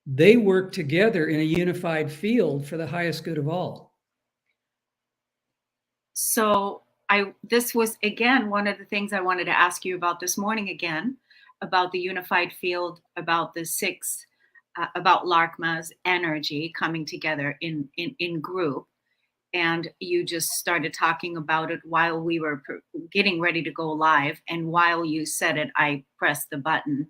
they work together in a unified field for the highest good of all. So this was, again, one of the things I wanted to ask you about this morning again, about the unified field, about the six, about Larkma's energy coming together in group. And you just started talking about it while we were getting ready to go live. And while you said it, I pressed the button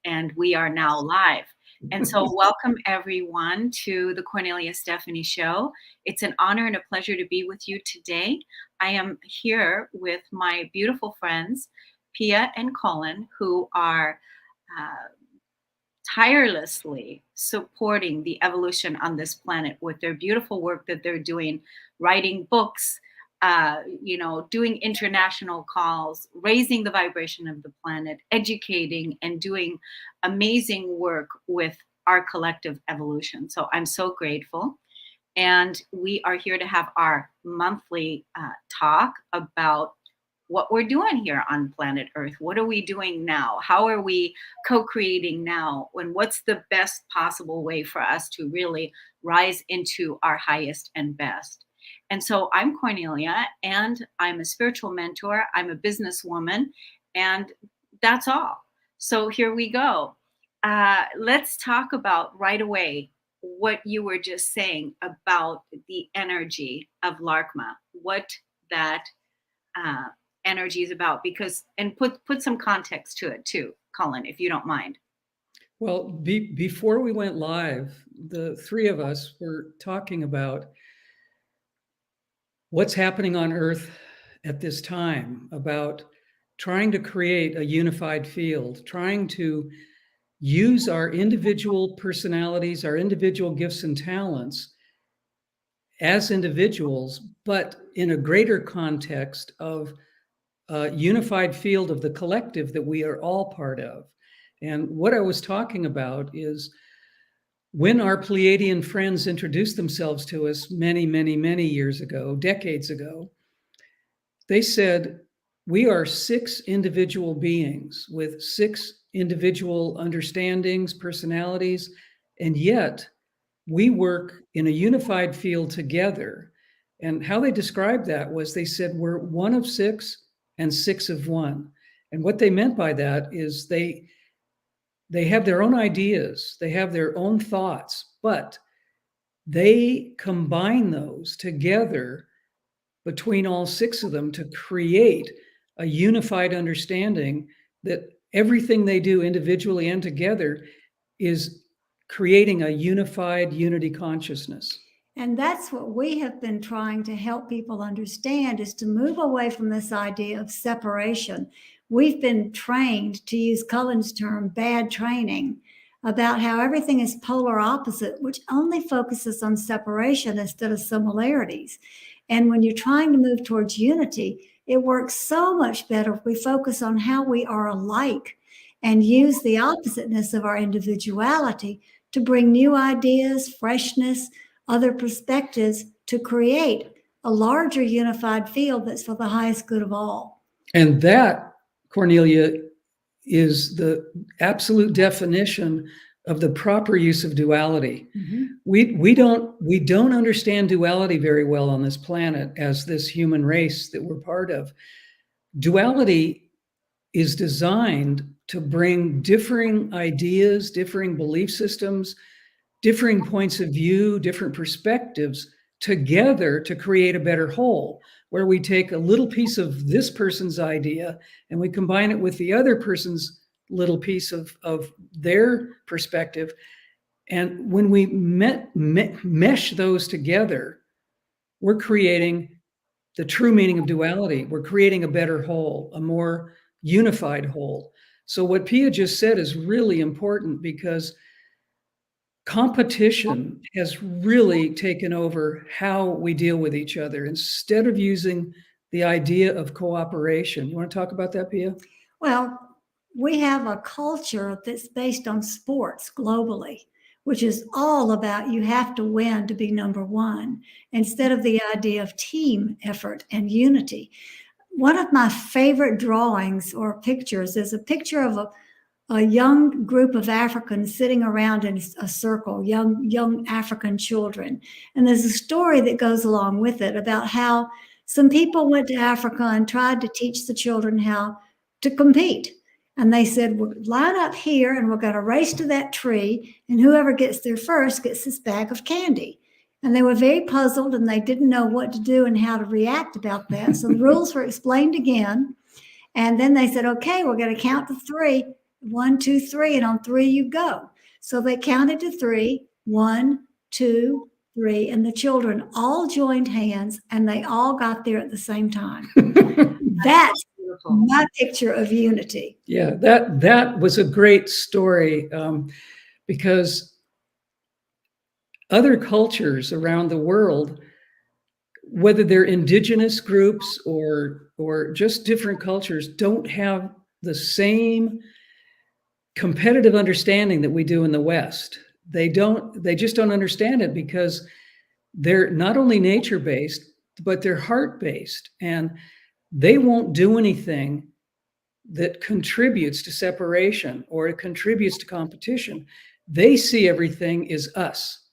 and we are now live. And so welcome everyone to the Kornelia Stephanie Show. It's an honor and a pleasure to be with you today. I am here with my beautiful friends, Pia and Cullen, who are tirelessly supporting the evolution on this planet with their beautiful work that they're doing, writing books, doing international calls, raising the vibration of the planet, educating, and doing amazing work with our collective evolution. So I'm so grateful. And we are here to have our monthly talk about what we're doing here on planet Earth. What are we doing now? How are we co-creating now? And what's the best possible way for us to really rise into our highest and best? And so I'm Kornelia, and I'm a spiritual mentor. I'm a businesswoman, and that's all. So here we go. Let's talk about right away what you were just saying about the energy of Larkma, what that energy is about, because, and put some context to it too, Cullen, if you don't mind. Well, before we went live, the three of us were talking about what's happening on Earth at this time, about trying to create a unified field, trying to use our individual personalities, our individual gifts and talents as individuals, but in a greater context of a unified field of the collective that we are all part of. And what I was talking about is when our Pleiadian friends introduced themselves to us many, many, many years ago, decades ago, they said, we are 6 individual beings with 6 individual understandings, personalities, and yet we work in a unified field together. And how they described that was they said, we're 1 of 6 and 6 of 1. And what they meant by that is they have their own ideas, they have their own thoughts, but they combine those together between all 6 of them to create a unified understanding that everything they do individually and together is creating a unified unity consciousness. And that's what we have been trying to help people understand, is to move away from this idea of separation. We've been trained, to use Cullen's term, bad training, about how everything is polar opposite, which only focuses on separation instead of similarities. And when you're trying to move towards unity, it works so much better if we focus on how we are alike and use the oppositeness of our individuality to bring new ideas, freshness, other perspectives to create a larger unified field that's for the highest good of all. And that, Kornelia, is the absolute definition of the proper use of duality. Mm-hmm. We don't understand duality very well on this planet as this human race that we're part of. Duality is designed to bring differing ideas, differing belief systems, differing points of view, different perspectives together to create a better whole, where we take a little piece of this person's idea and we combine it with the other person's little piece of their perspective. And when we mesh those together, we're creating the true meaning of duality. We're creating a better whole, a more unified whole. So what Pia just said is really important, because competition has really taken over how we deal with each other instead of using the idea of cooperation. You want to talk about that, Pia? Well, we have a culture that's based on sports globally, which is all about you have to win to be number one, instead of the idea of team effort and unity. One of my favorite drawings or pictures is a picture of a young group of Africans sitting around in a circle, young African children. And there's a story that goes along with it about how some people went to Africa and tried to teach the children how to compete. And they said, "We'll line up here and we're going to race to that tree, and whoever gets there first gets this bag of candy." And they were very puzzled and they didn't know what to do and how to react about that. So the rules were explained again. And then they said, "Okay, we're going to count to 3. 1, 2, 3, and on 3 you go." So they counted to 3. 1, 2, 3, and the children all joined hands and they all got there at the same time. That's my picture of unity. Yeah, that was a great story, because other cultures around the world, whether they're indigenous groups or just different cultures, don't have the same competitive understanding that we do in the West. They just don't understand it because they're not only nature-based, but they're heart-based, and they won't do anything that contributes to separation or it contributes to competition. They see everything as us.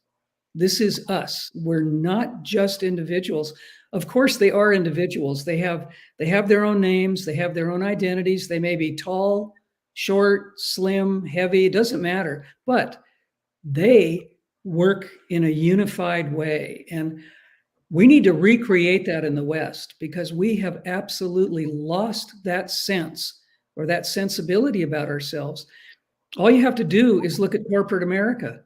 This is us. We're not just individuals. Of course, they are individuals. They have their own names. They have their own identities. They may be tall, short, slim, heavy. It doesn't matter. But they work in a unified way. And we need to recreate that in the West because we have absolutely lost that sense or that sensibility about ourselves. All you have to do is look at corporate America.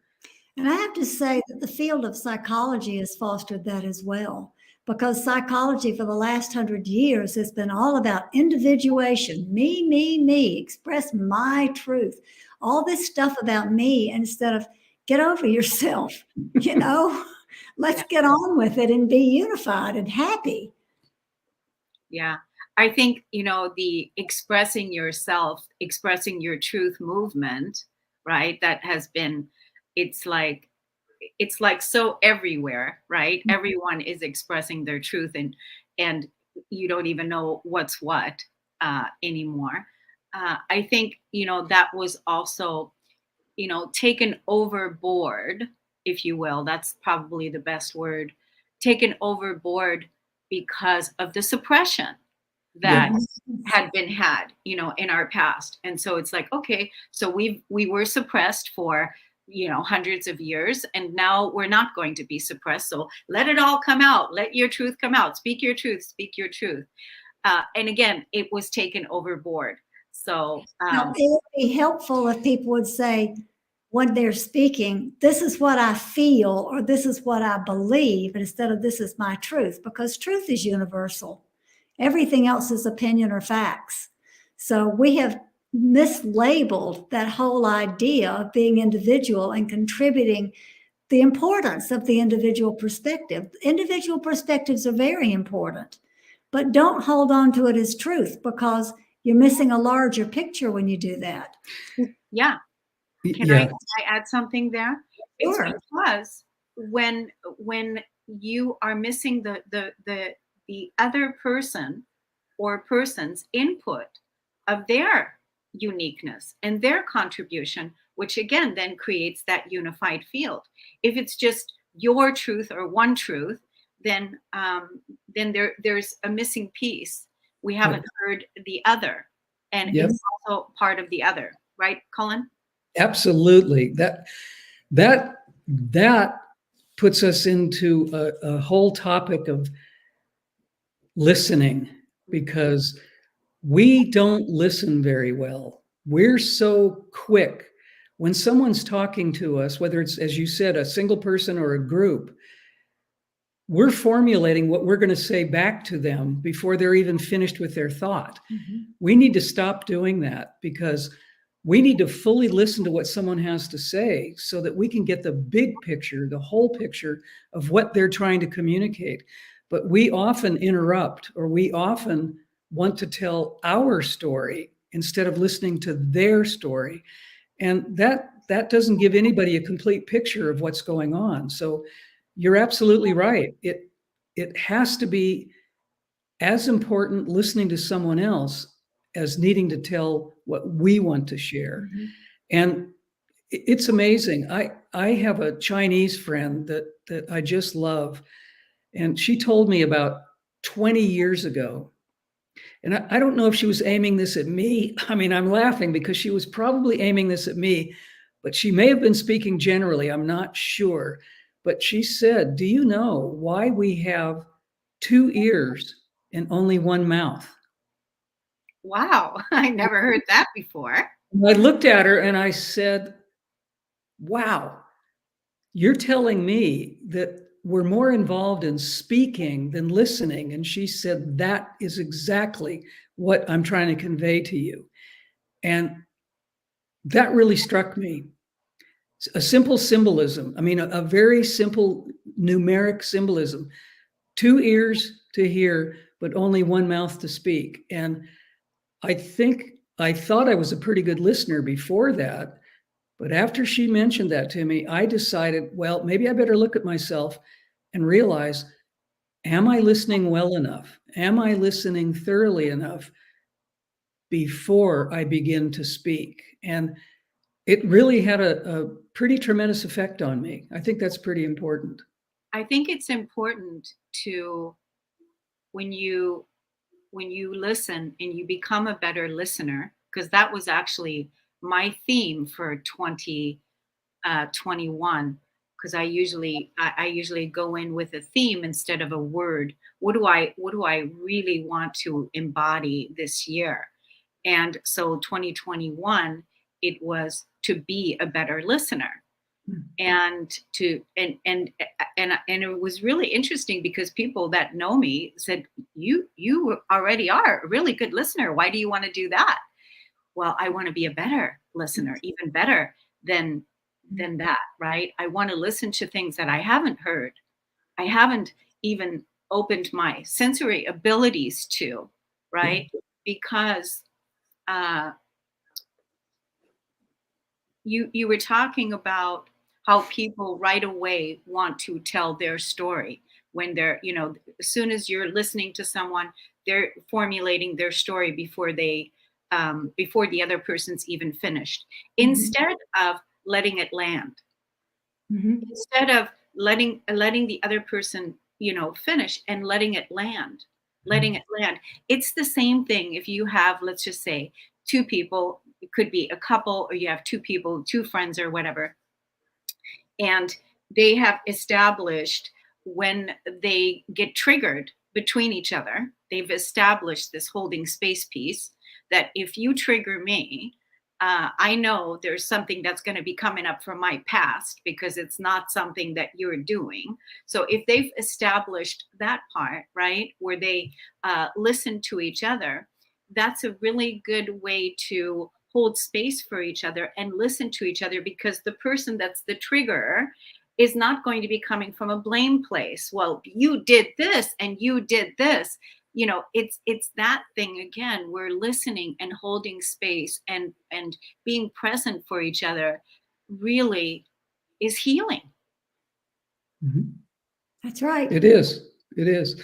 And I have to say that the field of psychology has fostered that as well, because psychology for the last 100 years has been all about individuation, me, express my truth, all this stuff about me instead of get over yourself, let's get on with it and be unified and happy. Yeah. I think, the expressing yourself, expressing your truth movement, right? That has been, it's like so everywhere, right? Mm-hmm. Everyone is expressing their truth and you don't even know what's what anymore. I think, that was also, taken overboard, if you will. That's probably the best word. Taken overboard because of the suppression that had been had, in our past. And so it's like, okay, so we were suppressed for, hundreds of years, and now we're not going to be suppressed. So let it all come out. Let your truth come out. Speak your truth. Speak your truth. And again, it was taken overboard. So it would be helpful if people would say, when they're speaking, this is what I feel, or this is what I believe, instead of this is my truth, because truth is universal. Everything else is opinion or facts. So we have mislabeled that whole idea of being individual and contributing the importance of the individual perspective. Individual perspectives are very important, but don't hold on to it as truth because you're missing a larger picture when you do that. Yeah. Can I add something there? Sure. It's because when you are missing the other person or person's input of their uniqueness and their contribution, which again then creates that unified field. If it's just your truth or one truth, then there's a missing piece. We haven't heard the other, and it's also part of the other, right, Cullen? Absolutely. That puts us into a whole topic of listening, because we don't listen very well. We're so quick. When someone's talking to us, whether it's, as you said, a single person or a group, we're formulating what we're going to say back to them before they're even finished with their thought. Mm-hmm. We need to stop doing that, because we need to fully listen to what someone has to say so that we can get the big picture, the whole picture of what they're trying to communicate. But we often interrupt, or we often want to tell our story instead of listening to their story. And that doesn't give anybody a complete picture of what's going on. So you're absolutely right. It has to be as important listening to someone else as needing to tell what we want to share. Mhm. And it's amazing. I have a Chinese friend that I just love, and she told me about 20 years ago. And I don't know if she was aiming this at me. I mean, I'm laughing because she was probably aiming this at me, but she may have been speaking generally. I'm not sure. But she said, "Do you know why we have two ears and only one mouth?" Wow, I never heard that before. And I looked at her and I said, "Wow, you're telling me that we're more involved in speaking than listening." And she said, "That is exactly what I'm trying to convey to you." And that really struck me. A simple symbolism. I mean, a very simple numeric symbolism. Two ears to hear, but only one mouth to speak. And I think I thought I was a pretty good listener before that. But after she mentioned that to me, I decided, well, maybe I better look at myself and realize, am I listening well enough? Am I listening thoroughly enough before I begin to speak? And it really had a pretty tremendous effect on me. I think that's pretty important. I think it's important to when you listen and you become a better listener, because that was actually my theme for 2021. Because I usually go in with a theme instead of a word. What do I really want to embody this year? And so 2021, it was to be a better listener. And it was really interesting because people that know me said, you already are a really good listener. Why do you want to do that? Well, I want to be a better listener, even better than that, right? I want to listen to things that I haven't heard. I haven't even opened my sensory abilities to, right? Because uh, you were talking about how people right away want to tell their story when they're, as soon as you're listening to someone, they're formulating their story before the other person's even finished, instead of letting it land, Mhm. instead of letting the other person, finish and letting it land. It's the same thing if you have, let's just say, two people. It could be a couple, or you have two people, two friends or whatever, and they have established, when they get triggered between each other, they've established this holding space piece, that if you trigger me, I know there's something that's going to be coming up from my past because it's not something that you're doing. So if they've established that part, right, where they listen to each other, that's a really good way to hold space for each other and listen to each other, because the person that's the trigger is not going to be coming from a blame place. Well, you did this and you did this. It's that thing again. We're listening and holding space and being present for each other really is healing. Mhm. That's right. It is. It is.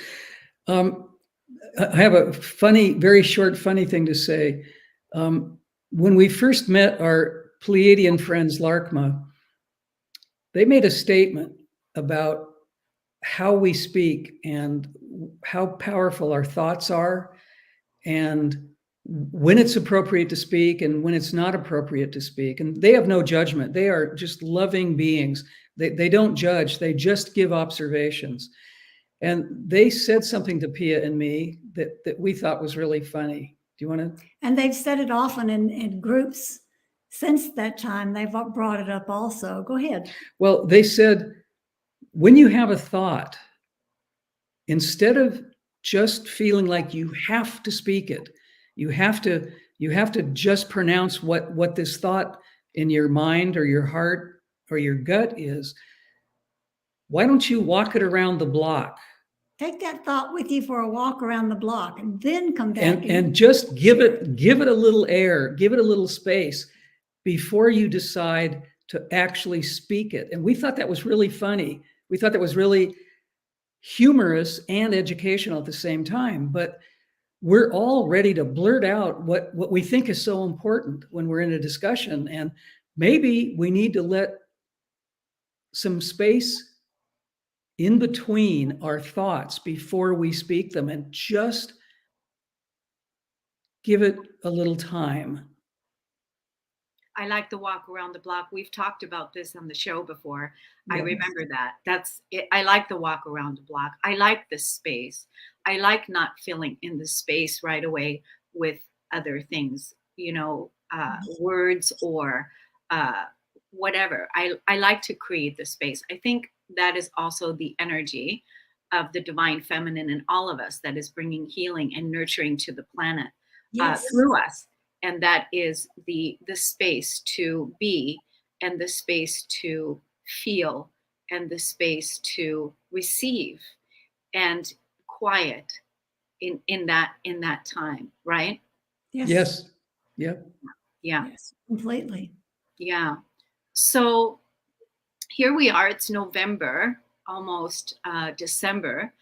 I have a very short, funny thing to say. When we first met our Pleiadian friends, Larkma, they made a statement about how we speak and how powerful our thoughts are, and when it's appropriate to speak and when it's not appropriate to speak. And they have no judgment. They are just loving beings. They don't judge. They just give observations. And they said something to Pia and me that we thought was really funny. Do you want to? And they've said it often in groups since that time. They've brought it up also. Go ahead. Well, they said, when you have a thought, instead of just feeling like you have to speak it, you have to just pronounce what this thought in your mind or your heart or your gut is. Why don't you walk it around the block? Take that thought with you for a walk around the block and then come back And just give it a little air, give it a little space before you decide to actually speak it. And we thought that was really funny. We thought that was really humorous and educational at the same time. But we're all ready to blurt out what we think is so important when we're in a discussion. And maybe we need to let some space in between our thoughts before we speak them and just give it a little time. I like the walk around the block. We've talked about this on the show before. I Yes. remember that. That's it. I like the walk around the block. I like the space. I like not filling in the space right away with other things, words or whatever. I like to create the space. I think that is also the energy of the divine feminine in all of us that is bringing healing and nurturing to the planet Yes. through us. And that is the space to be, and the space to feel, and the space to receive, and quiet in that time, right? Yes. Yes. Yep. Yeah. Yes, completely. Yeah. So here we are. It's November, almost December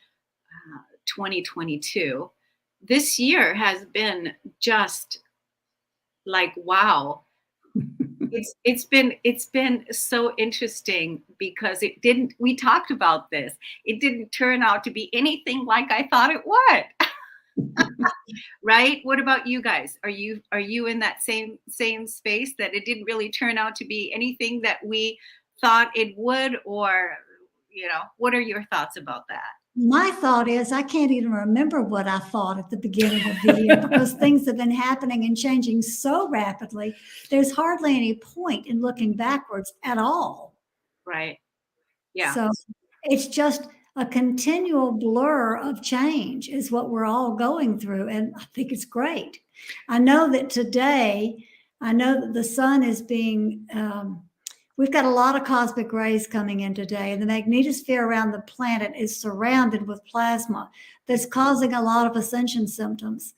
2022. This year has been just like, wow. It's been so interesting because we talked about this. It didn't turn out to be anything like I thought it would. Right? What about you guys? Are you in that same space that it didn't really turn out to be anything that we thought it would? Or, what are your thoughts about that? My thought is I can't even remember what I thought at the beginning of the year because things have been happening and changing so rapidly. There's hardly any point in looking backwards at all. Right. Yeah. So it's just a continual blur of change is what we're all going through. And I think it's great. I know that the sun is being, we've got a lot of cosmic rays coming in today, and the magnetosphere around the planet is surrounded with plasma that's causing a lot of ascension symptoms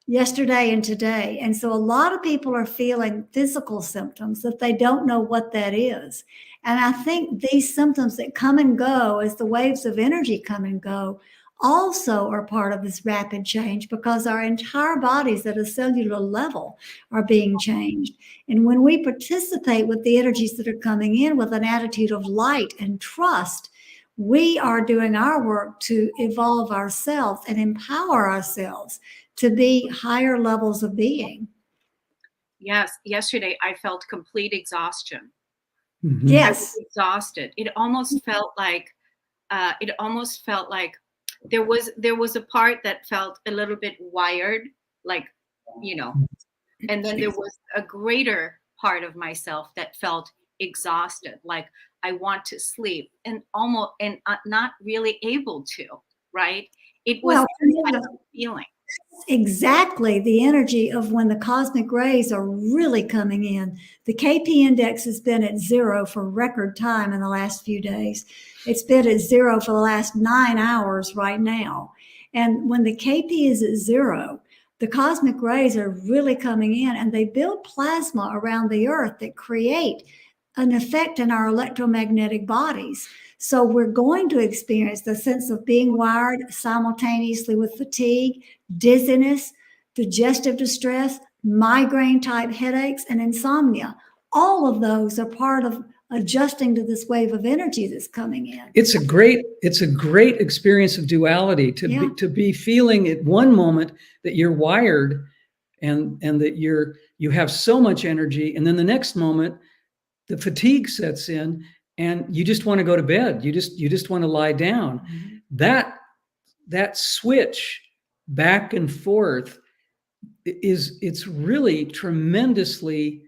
yesterday and today. And so a lot of people are feeling physical symptoms that they don't know what that is. And I think these symptoms that come and go as the waves of energy come and go also are part of this rapid change because our entire bodies at a cellular level are being changed. And when we participate with the energies that are coming in with an attitude of light and trust, we are doing our work to evolve ourselves and empower ourselves to be higher levels of being. Yes. Yesterday I felt complete exhaustion. Mhm. I Yes. was exhausted. It almost felt like there was a part that felt a little bit wired, like, and then there was a greater part of myself that felt exhausted, like I want to sleep and not really able to, right? It was Well, that type of feeling. exactly the energy of when the cosmic rays are really coming in. The KP index has been at 0 for record time in the last few days. It's been at 0 for the last 9 hours right now. And when the KP is at 0, the cosmic rays are really coming in and they build plasma around the earth that create an effect in our electromagnetic bodies. So we're going to experience the sense of being wired simultaneously with fatigue, dizziness, digestive distress, migraine type headaches, and insomnia. All of those are part of adjusting to this wave of energy that's coming in. It's a great experience of duality to be feeling at one moment that you're wired and that you have so much energy, and then the next moment the fatigue sets in and you just want to go to bed. You just want to lie down. Mm-hmm. That switch back and forth it's really tremendously,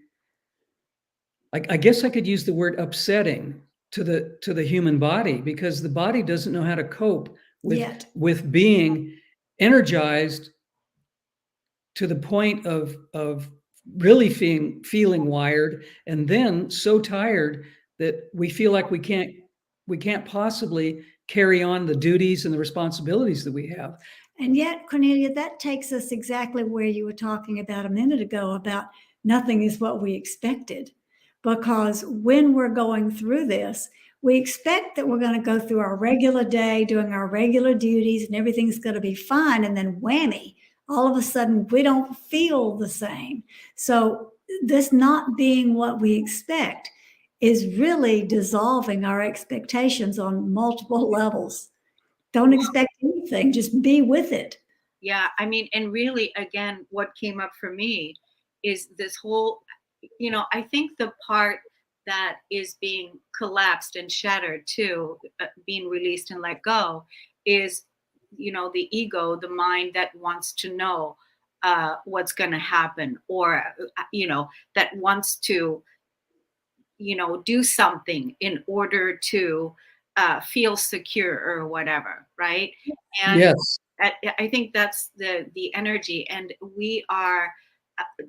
I guess I could use the word upsetting to the human body, because the body doesn't know how to cope with being energized to the point of really feeling wired, and then so tired that we feel like we can't possibly carry on the duties and the responsibilities that we have. And yet, Kornelia, that takes us exactly where you were talking about a minute ago about nothing is what we expected. Because when we're going through this, we expect that we're going to go through our regular day, doing our regular duties, and everything's going to be fine. And then whammy, all of a sudden we don't feel the same. So this not being what we expect is really dissolving our expectations on multiple levels. Don't expect anything, just be with it. Yeah, I mean, and really, again, what came up for me is this whole, I think the part that is being collapsed and shattered too, being released and let go, is, the ego, the mind that wants to know what's going to happen, or, that wants to, do something in order to feel secure or whatever, right? And Yes. I think that's the energy, and we are.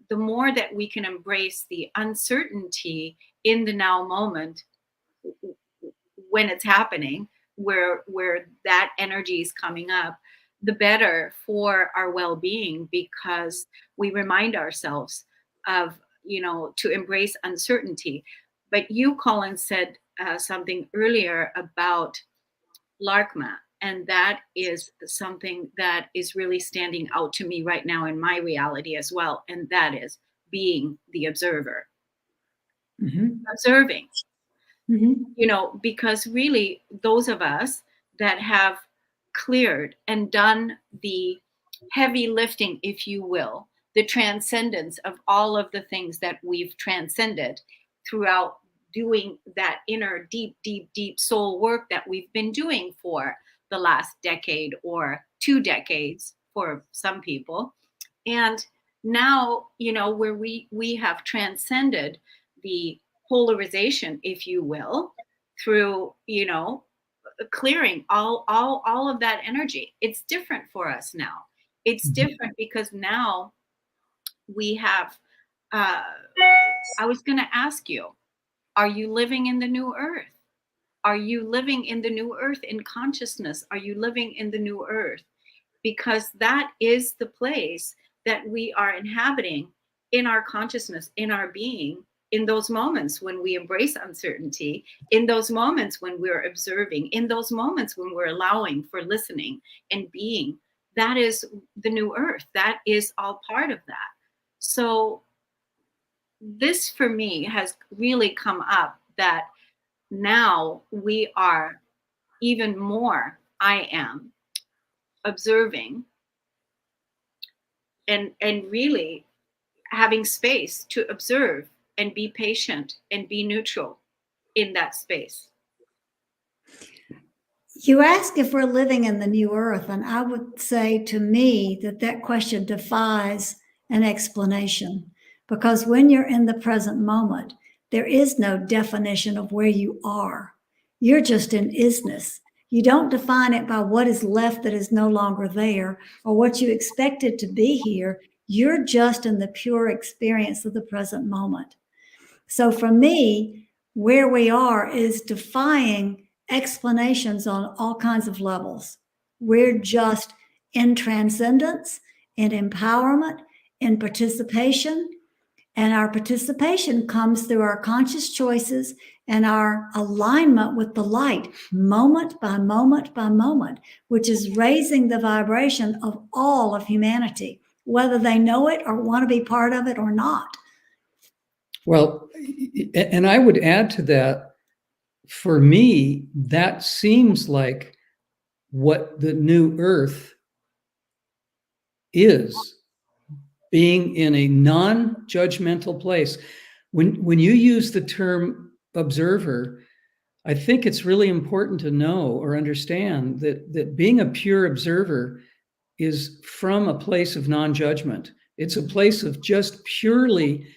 The more that we can embrace the uncertainty in the now moment, when it's happening, where that energy is coming up, the better for our well-being, because we remind ourselves of, to embrace uncertainty. But you, Colin, said something earlier about Larkma, and that is something that is really standing out to me right now in my reality as well, and that is being the observer. Observing, because really those of us that have cleared and done the heavy lifting, if you will, the transcendence of all of the things that we've transcended throughout doing that inner deep, deep, deep soul work that we've been doing for the last decade or 2 decades for some people. And now, where we have transcended the polarization, if you will, through, clearing all of that energy. It's different for us now. It's different because now we have, I was going to ask you, are you living in the new earth? Are you living in the new earth in consciousness? Are you living in the new earth? Because that is the place that we are inhabiting in our consciousness, in our being, in those moments when we embrace uncertainty, in those moments when we're observing, in those moments when we're allowing for listening and being. That is the new earth. That is all part of that. So this for me has really come up, that now we are even more, I am observing and really having space to observe and be patient and be neutral in that space. You ask if we're living in the new earth, and I would say to me that question defies an explanation, because when you're in the present moment, there is no definition of where you are. You're just in isness. You don't define it by what is left that is no longer there or what you expected to be here. You're just in the pure experience of the present moment. So for me, where we are is defying explanations on all kinds of levels. We're just in transcendence, in empowerment, in participation. And our participation comes through our conscious choices and our alignment with the light, moment by moment by moment, which is raising the vibration of all of humanity, whether they know it or want to be part of it or not. Well, and I would add to that, for me, that seems like what the new earth is, being in a non-judgmental place. When you use the term observer, I think it's really important to know or understand that being a pure observer is from a place of non-judgment. It's a place of just purely,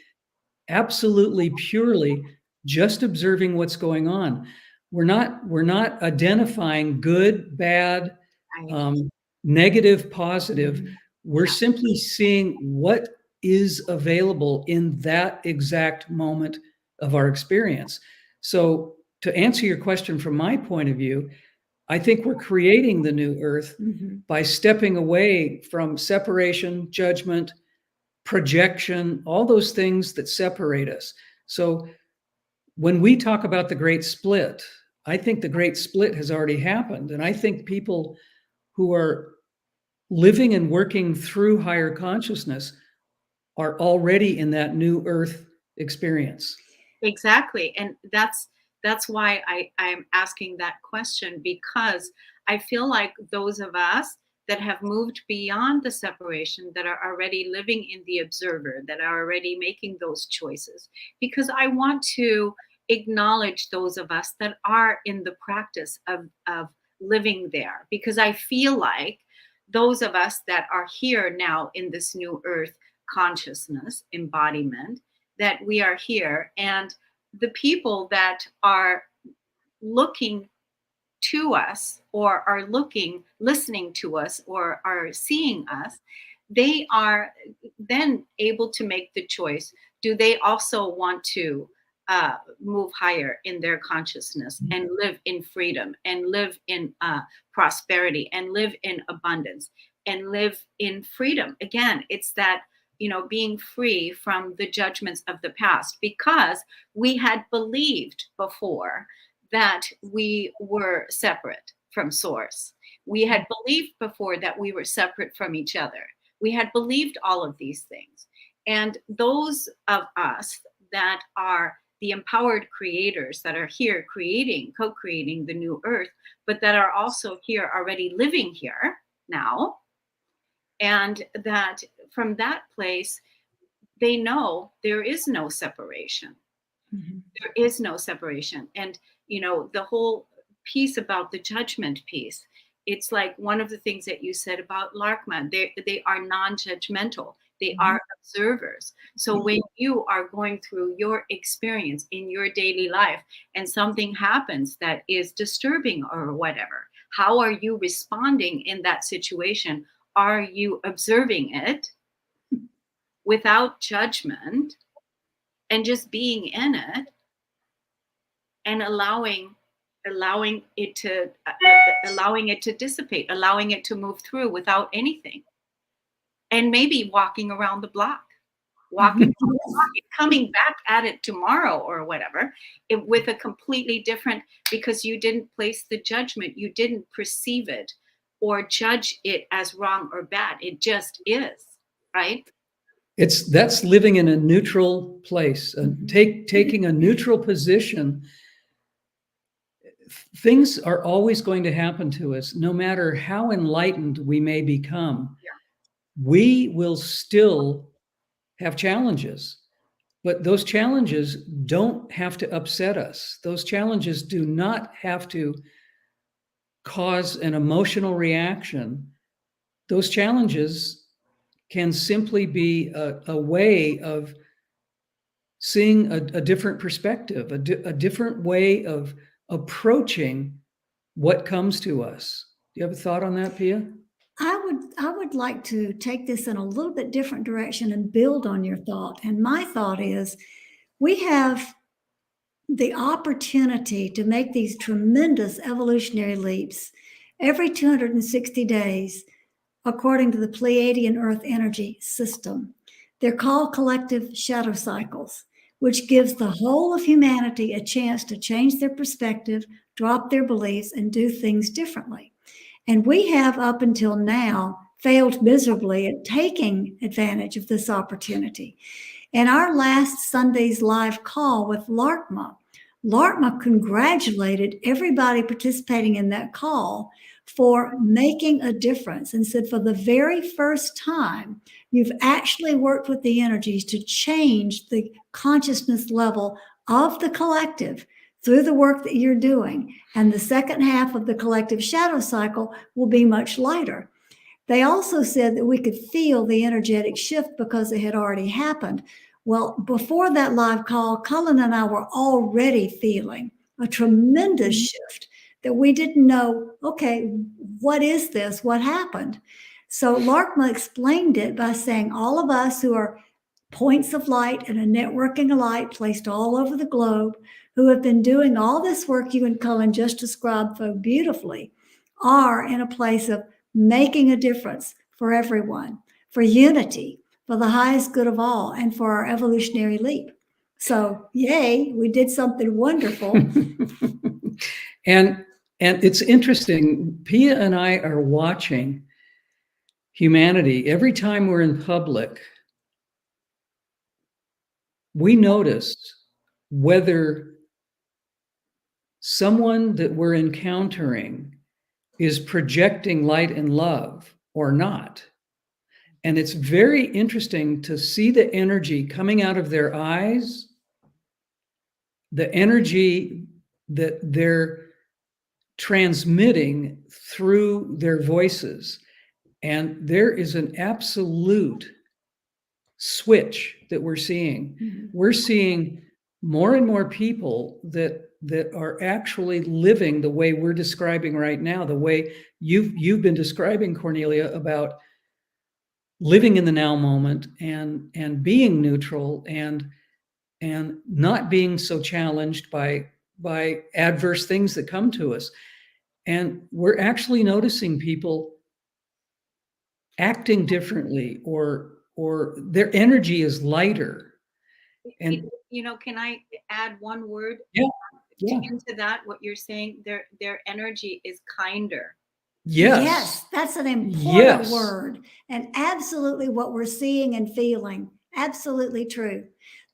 absolutely purely just observing what's going on. We're not identifying good, bad, negative, positive. We're simply seeing what is available in that exact moment of our experience. So to answer your question from my point of view, I think we're creating the new earth by stepping away from separation, judgment, projection, all those things that separate us. So when we talk about the great split, I think the great split has already happened. And I think people who are living and working through higher consciousness are already in that new earth experience. Exactly. And that's why I'm asking that question, because I feel like those of us that have moved beyond the separation, that are already living in the observer, that are already making those choices, because I want to acknowledge those of us that are in the practice of living there, because I feel like those of us that are here now in this new earth consciousness embodiment, that we are here, and the people that are looking to us, or are listening to us, or are seeing us, they are then able to make the choice. Do they also want to move higher in their consciousness and live in freedom, and live in prosperity, and live in abundance, and live in freedom? Again, it's that, being free from the judgments of the past, because we had believed before that we were separate from source. We had believed before that we were separate from each other. We had believed all of these things. And those of us that are the empowered creators, that are here creating, co-creating the new earth, but that are also here already living here now, and that from that place, they know there is no separation. Mhm. There is no separation. And, the whole piece about the judgment piece, it's like one of the things that you said about Larkma, they are non-judgmental. They are observers. So when you are going through your experience in your daily life and something happens that is disturbing or whatever, how are you responding in that situation? Are you observing it without judgment and just being in it, and allowing it to dissipate, allowing it to move through without anything, and maybe walking around the block, coming back at it tomorrow or whatever, with a completely different, because you didn't place the judgment, you didn't perceive it or judge it as wrong or bad. It just is, right? That's living in a neutral place, taking a neutral position. Things are always going to happen to us, no matter how enlightened we may become. We will still have challenges, but those challenges don't have to upset us. Those challenges do not have to cause an emotional reaction. Those challenges can simply be a way of seeing a different perspective, a different way of approaching what comes to us. Do you have a thought on that, Pia? I would like to take this in a little bit different direction and build on your thought. And my thought is, we have the opportunity to make these tremendous evolutionary leaps every 260 days, according to the Pleiadian Earth energy system. They're called collective shadow cycles, which gives the whole of humanity a chance to change their perspective, drop their beliefs, and do things differently. And we have, up until now, failed miserably at taking advantage of this opportunity. In our last Sunday's live call with Larkma congratulated everybody participating in that call for making a difference, and said, for the very first time, you've actually worked with the energies to change the consciousness level of the collective through the work that you're doing. And the second half of the collective shadow cycle will be much lighter. They also said that we could feel the energetic shift because it had already happened. Well, before that live call, Cullen and I were already feeling a tremendous shift that we didn't know, okay, what is this? What happened? So Larkma explained it by saying, all of us who are points of light and a networking of light placed all over the globe, who have been doing all this work you and Cullen just described so beautifully, are in a place of making a difference for everyone, for unity, for the highest good of all, and for our evolutionary leap. So, yay, we did something wonderful. And it's interesting, Pia and I are watching humanity, every time we're in public, we notice whether someone that we're encountering is projecting light and love or not. And it's very interesting to see the energy coming out of their eyes, the energy that they're transmitting through their voices. And there is an absolute switch that we're seeing. Mm-hmm. We're seeing more and more people that are actually living the way we're describing right now, the way you've been describing, Kornelia, about living in the now moment and being neutral and not being so challenged by adverse things that come to us. And we're actually noticing people acting differently, or their energy is lighter. And can I add one word yeah, into that? What you're saying, their energy is kinder. yes, that's an important yes. word, and absolutely what we're seeing and feeling. Absolutely true.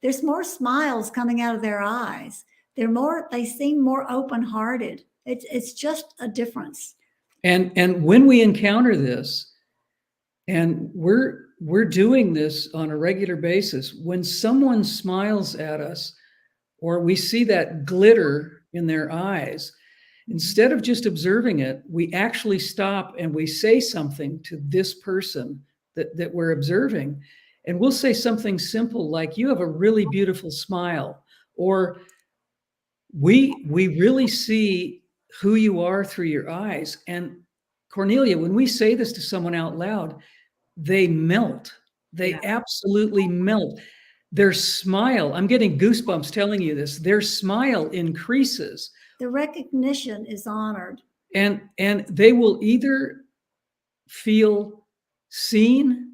There's more smiles coming out of their eyes. They seem more open-hearted. It's just a difference. And when we encounter this, and we're doing this on a regular basis, when someone smiles at us or we see that glitter in their eyes, instead of just observing it, we actually stop and we say something to this person that we're observing. And we'll say something simple like, "You have a really beautiful smile," or we really see who you are through your eyes. And Kornelia, when we say this to someone out loud, they melt. They absolutely melt. Their smile, I'm getting goosebumps telling you this, their smile increases. The recognition is honored. And they will either feel seen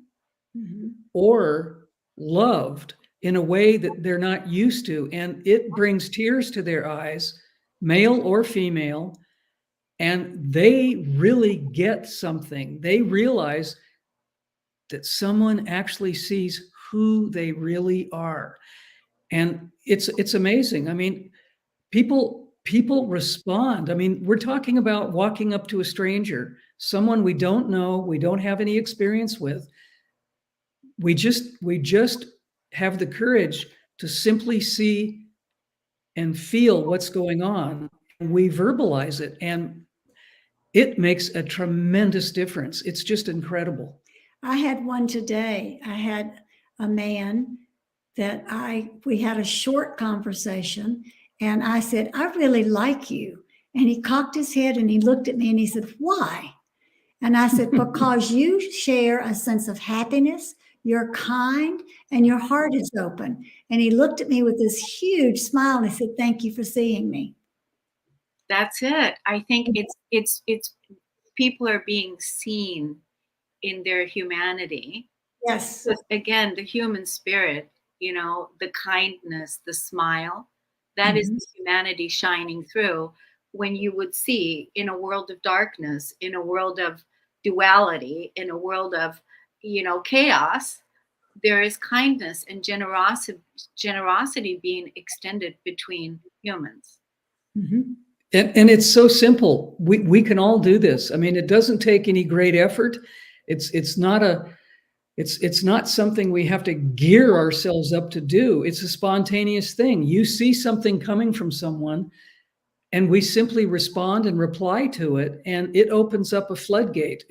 or loved in a way that they're not used to. And it brings tears to their eyes, male or female. And they really get something. They realize that someone actually sees who they really are. And it's amazing. I mean, people respond. I mean, we're talking about walking up to a stranger, someone we don't know, we don't have any experience with. We just have the courage to simply see and feel what's going on. And we verbalize it, and it makes a tremendous difference. It's just incredible. I had one today. I had a man that we had a short conversation, and I said, "I really like you." And he cocked his head and he looked at me and he said, "Why?" And I said, "Because you share a sense of happiness, you're kind, and your heart is open." And he looked at me with this huge smile and he said, "Thank you for seeing me." That's it. I think it's people are being seen in their humanity. Yes. But again, the human spirit, the kindness, the smile, that is the humanity shining through. When you would see in a world of darkness, in a world of duality, in a world of, chaos, there is kindness and generosity being extended between humans. Mm-hmm. And it's so simple. We can all do this. I mean, it doesn't take any great effort. It's not something we have to gear ourselves up to do. It's a spontaneous thing. You see something coming from someone, and we simply respond and reply to it, and it opens up a floodgate.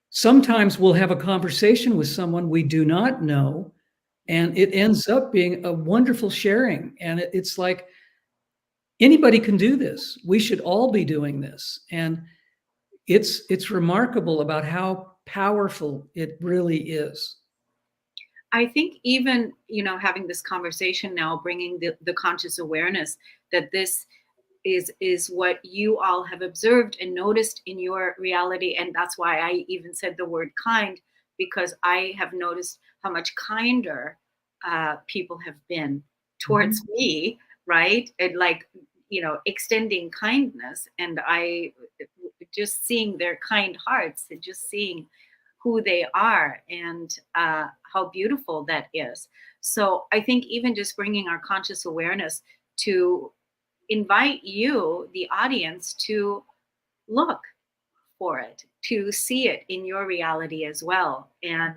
Sometimes we'll have a conversation with someone we do not know, and it ends up being a wonderful sharing. And it's like, anybody can do this. We should all be doing this. And it's remarkable about how powerful it really is. I think even, having this conversation now, bringing the conscious awareness that this is what you all have observed and noticed in your reality. And that's why I even said the word kind, because I have noticed how much kinder people have been towards me, right? And extending kindness. And I just seeing their kind hearts and just seeing who they are, and how beautiful that is. So I think even just bringing our conscious awareness to invite you, the audience, to look for it, to see it in your reality as well, and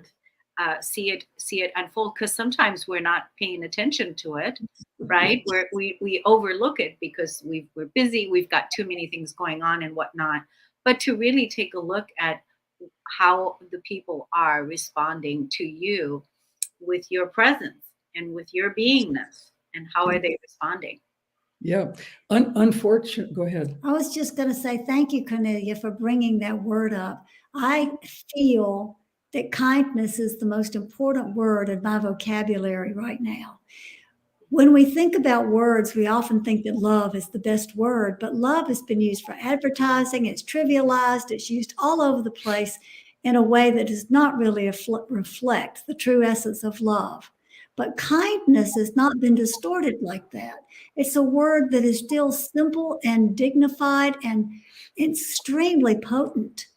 see it unfold. Because sometimes we're not paying attention to it, right? We overlook it because we're busy, we've got too many things going on and whatnot. But to really take a look at how the people are responding to you with your presence and with your beingness, and how are they responding? Yeah. Unfortunate. Go ahead. I was just going to say thank you, Cornelia, for bringing that word up. I feel that kindness is the most important word in my vocabulary right now. When we think about words, we often think that love is the best word, but love has been used for advertising, it's trivialized, it's used all over the place in a way that does not really reflect the true essence of love. But kindness has not been distorted like that. It's a word that is still simple and dignified and extremely potent.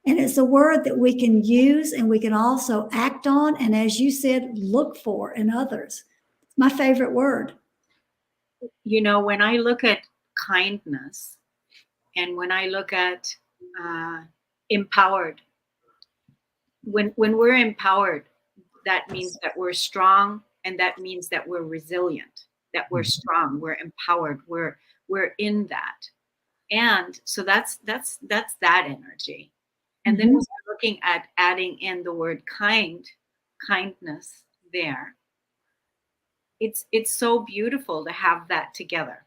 And it's a word that we can use and we can also act on. And as you said, look for in others. My favorite word. You know, when I look at kindness and when I look at empowered, when we're empowered, that means that we're strong, and that means that we're resilient, that we're strong, we're empowered, we're in that. And so that's that energy. And then when we're looking at adding in the word kindness there, it's so beautiful to have that together.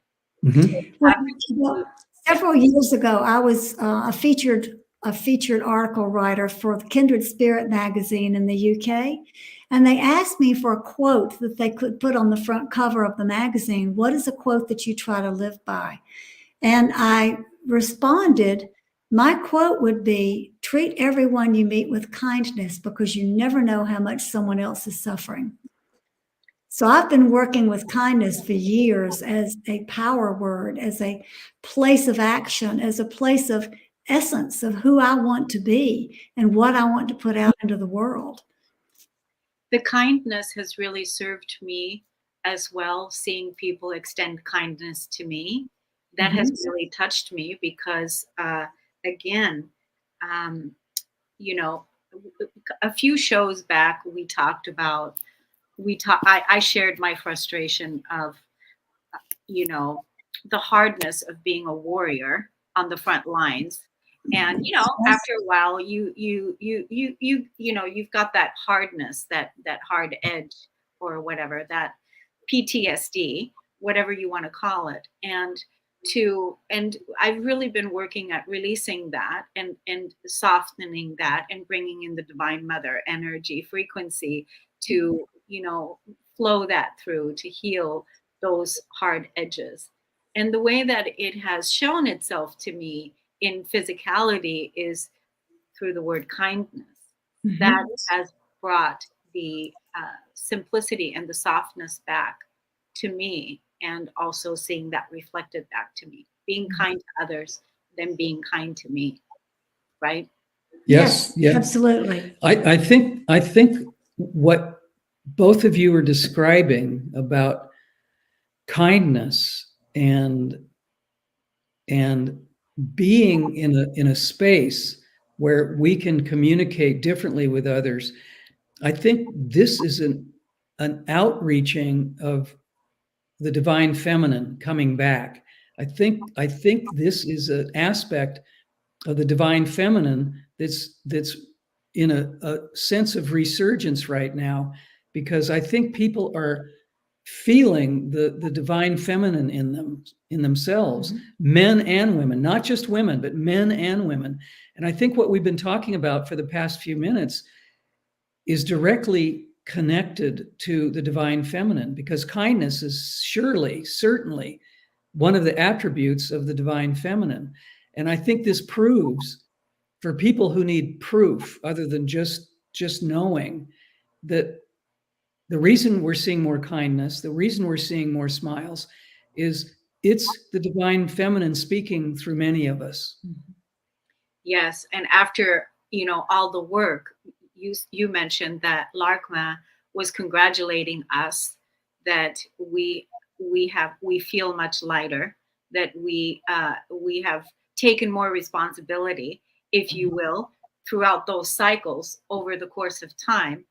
Well, several years ago, I was a featured article writer for the Kindred Spirit magazine in the UK, and they asked me for a quote that they could put on the front cover of the magazine. What is a quote that you try to live by? And I responded, my quote would be, treat everyone you meet with kindness, because you never know how much someone else is suffering. So I've been working with kindness for years as a power word, as a place of action, as a place of essence of who I want to be and what I want to put out into the world. The kindness has really served me as well, seeing people extend kindness to me. That has really touched me because, again, you know, a few shows back, we talked about, I shared my frustration of, you know, the hardness of being a warrior on the front lines. And, you know, after a while, you know, you've got that hardness, that hard edge or whatever, that PTSD, whatever you want to call it. And I've really been working at releasing that and softening that and bringing in the Divine Mother energy frequency to, you know, flow that through to heal those hard edges. And the way that it has shown itself to me in physicality is through the word kindness. That has brought the simplicity and the softness back to me, and also seeing that reflected back to me. Being kind to others, then being kind to me, right? Yes, yes. Absolutely. I think what both of you are describing about kindness and being in a space where we can communicate differently with others, I think this is an outreaching of the divine feminine coming back. I think this is an aspect of the divine feminine that's in a sense of resurgence right now, because I think people are feeling the divine feminine in themselves, men and women, not just women, but men and women. And I think what we've been talking about for the past few minutes is directly connected to the divine feminine, because kindness is certainly one of the attributes of the divine feminine. And I think this proves, for people who need proof other than just knowing, that the reason we're seeing more kindness, the reason we're seeing more smiles, is it's the divine feminine speaking through many of us. Yes. And after you know, all the work. You mentioned that LARCMA was congratulating us that we feel much lighter, that we have taken more responsibility, if you will, throughout those cycles over the course of time.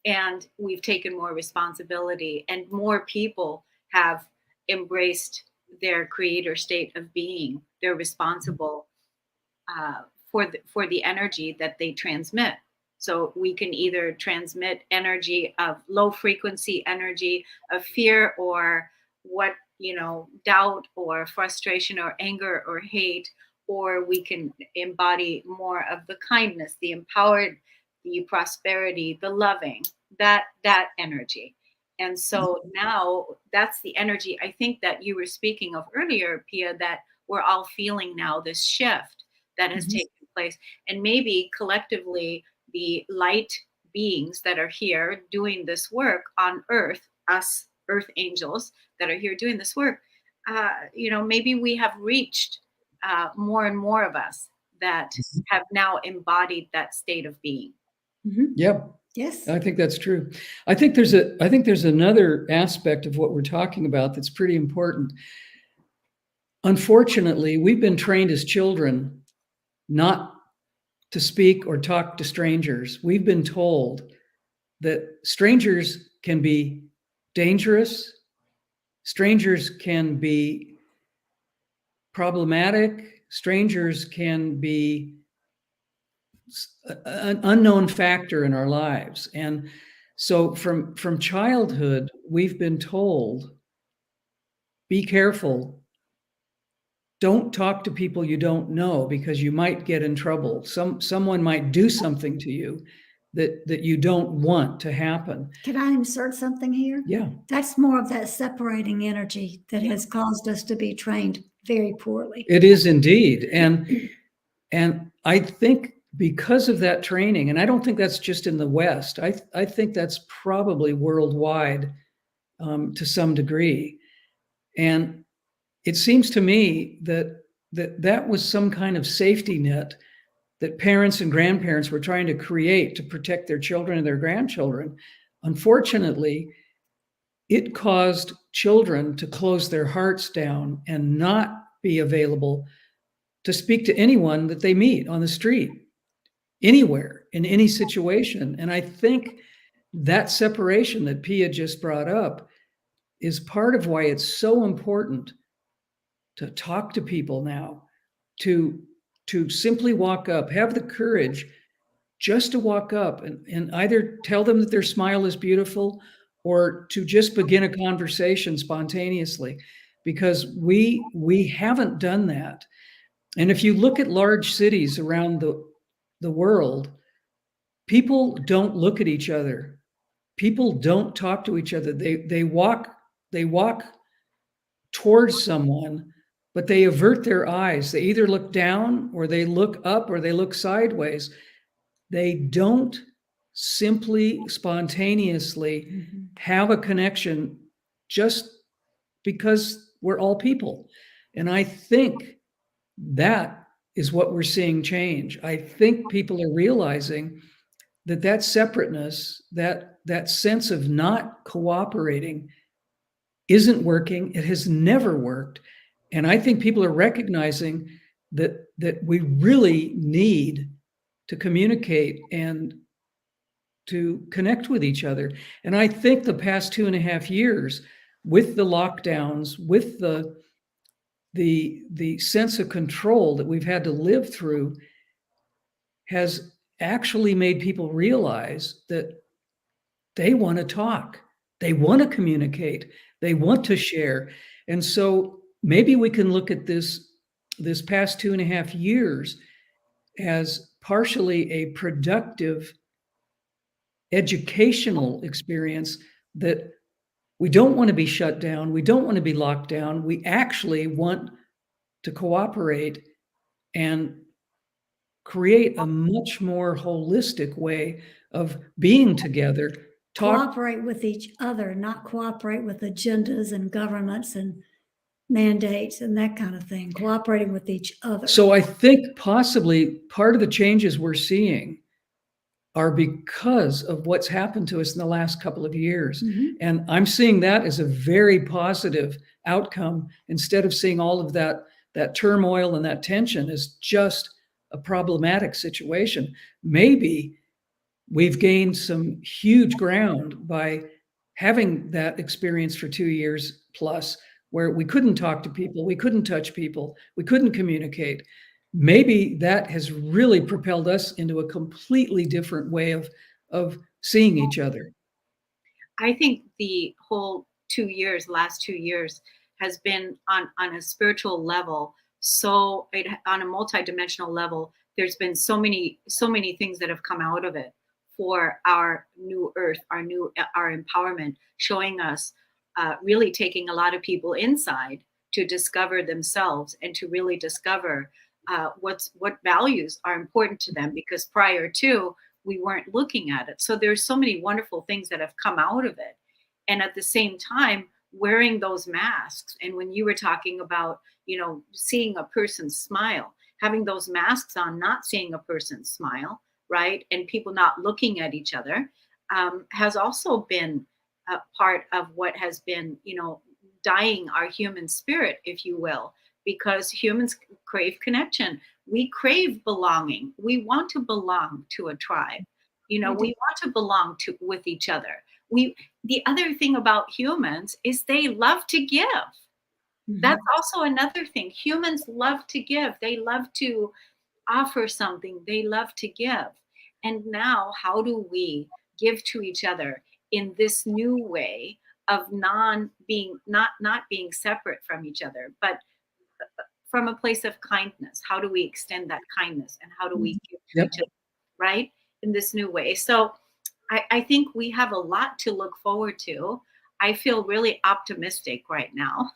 And we've taken more responsibility, and more people have embraced their creator state of being. They're responsible for the energy that they transmit. So we can either transmit energy of low frequency energy of fear, or what, you know, doubt or frustration or anger or hate, or we can embody more of the kindness, the empowered, the prosperity, the loving, that energy. And so now that's the energy I think that you were speaking of earlier, Pia, that we're all feeling now, this shift that has taken place. And maybe collectively, the light beings that are here doing this work on Earth, us Earth angels that are here doing this work, you know, maybe we have reached more and more of us that have now embodied that state of being. Yep. Yes. I think that's true. I think there's another aspect of what we're talking about that's pretty important. Unfortunately, we've been trained as children not to speak or talk to strangers. We've been told that strangers can be dangerous, strangers can be problematic, strangers can be an unknown factor in our lives. And so from childhood, we've been told, be careful. Don't talk to people you don't know, because you might get in trouble. Someone might do something to you that you don't want to happen. Can I insert something here? Yeah. That's more of that separating energy that has caused us to be trained very poorly. It is indeed. And I think because of that training, and I don't think that's just in the West, I think that's probably worldwide to some degree. And it seems to me that was some kind of safety net that parents and grandparents were trying to create to protect their children and their grandchildren. Unfortunately, it caused children to close their hearts down and not be available to speak to anyone that they meet on the street, anywhere, in any situation. And I think that separation that Pia just brought up is part of why it's so important to talk to people now, to simply walk up, have the courage just to walk up and either tell them that their smile is beautiful, or to just begin a conversation spontaneously, because we haven't done that. And if you look at large cities around the world, people don't look at each other. People don't talk to each other. They walk towards someone, but they avert their eyes. They either look down, or they look up, or they look sideways. They don't simply spontaneously have a connection just because we're all people. And I think that is what we're seeing change. I think people are realizing that separateness, that sense of not cooperating isn't working. It has never worked. And I think people are recognizing that we really need to communicate and to connect with each other. And I think the past 2.5 years, with the lockdowns, with the sense of control that we've had to live through, has actually made people realize that they want to talk, they want to communicate, they want to share. And so maybe we can look at this past 2.5 years as partially a productive educational experience, that we don't want to be shut down, we don't want to be locked down, we actually want to cooperate and create a much more holistic way of being together. Cooperate with each other, not cooperate with agendas and governments and mandates and that kind of thing, cooperating with each other. So I think possibly part of the changes we're seeing are because of what's happened to us in the last couple of years. And I'm seeing that as a very positive outcome, instead of seeing all of that turmoil and that tension as just a problematic situation. Maybe we've gained some huge ground by having that experience for 2 years plus, where we couldn't talk to people, we couldn't touch people, we couldn't communicate. Maybe that has really propelled us into a completely different way of seeing each other. I think the whole 2 years, last 2 years, has been on a spiritual level. So on a multidimensional level, there's been so many things that have come out of it for our new earth, our empowerment, showing us really taking a lot of people inside to discover themselves and to really discover what values are important to them, because prior to, we weren't looking at it. So there's so many wonderful things that have come out of it. And at the same time, wearing those masks. And when you were talking about, seeing a person smile, having those masks on, not seeing a person smile, right? And people not looking at each other, has also been a part of what has been, dying our human spirit, if you will, because humans crave connection. We crave belonging. We want to belong to a tribe. We want to belong with each other. The other thing about humans is they love to give. That's also another thing. Humans love to give. They love to offer something. They love to give. And now, how do we give to each other in this new way of not being separate from each other, but from a place of kindness? How do we extend that kindness, and how do we give to each other, right, in this new way? So I think we have a lot to look forward to. I feel really optimistic right now.